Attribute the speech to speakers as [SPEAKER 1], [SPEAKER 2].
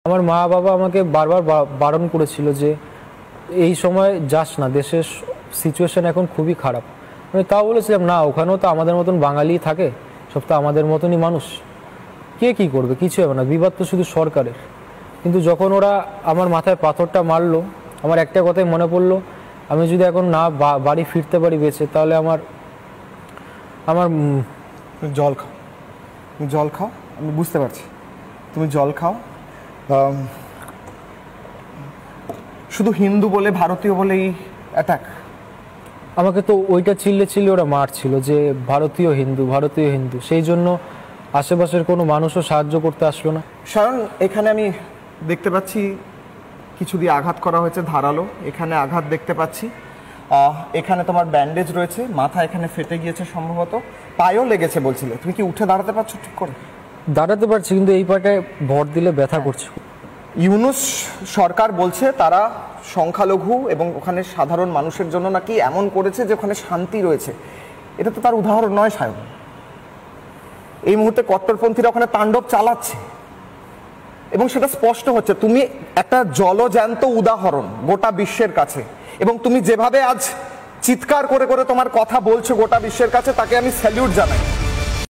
[SPEAKER 1] আমার মা বাবা আমাকে বারবার বারণ করেছিল যে এই সময় যাস না, দেশের সিচুয়েশন এখন খুবই খারাপ। আমি তাও বলেছিলাম না, ওখানেও তো আমাদের মতন বাঙালি থাকে, সব তো আমাদের মতনই মানুষ, কে কি করবে, কিছু হবে না, বিবাদ তো শুধু সরকারের। কিন্তু যখন ওরা আমার মাথায় পাথরটা মারলো, আমার একটা কথাই মনে পড়লো, আমি যদি এখন না বাড়ি ফিরতে পারি বেঁচে, তাহলে আমার
[SPEAKER 2] জল খাও, তুমি জল খাও, আমি বুঝতে পারছি, তুমি জল খাও। শুধু হিন্দু বলে, ভারতীয় বলেই অ্যাটাক?
[SPEAKER 1] আমাকে তো ওইটা চিল্লে ওরা মারছিল যে ভারতীয় হিন্দু, ভারতীয় হিন্দু, সেই জন্য আশেপাশের কোনো মানুষও সাহায্য করতে আসলো না।
[SPEAKER 2] কারণ এখানে আমি দেখতে পাচ্ছি কিছু দিয়ে আঘাত করা হয়েছে ধারালো, এখানে আঘাত দেখতে পাচ্ছি, এখানে তোমার ব্যান্ডেজ রয়েছে, মাথা এখানে ফেটে গিয়েছে সম্ভবত, পায়েও লেগেছে বলছিলে। তুমি কি উঠে দাঁড়াতে পারছো ঠিক করে?
[SPEAKER 1] দাঁড়াতে পারছি, কিন্তু এই পাটায় ভর দিলে ব্যথা করছে।
[SPEAKER 2] ইউনূস সরকার বলছে তারা সংখ্যালঘু এবং ওখানে সাধারণ মানুষের জন্য নাকি এমন করেছে যে ওখানে শান্তি রয়েছে। এটা তো তার উদাহরণ নয় সায়ন। এই মুহূর্তে কট্টরপন্থীরা ওখানে তাণ্ডব চালাচ্ছে এবং সেটা স্পষ্ট হচ্ছে। তুমি একটা জলজ্যান্ত উদাহরণ গোটা বিশ্বের কাছে, এবং তুমি যেভাবে আজ চিৎকার করে করে তোমার কথা বলছো গোটা বিশ্বের কাছে, তাকে আমি স্যালিউট জানাই।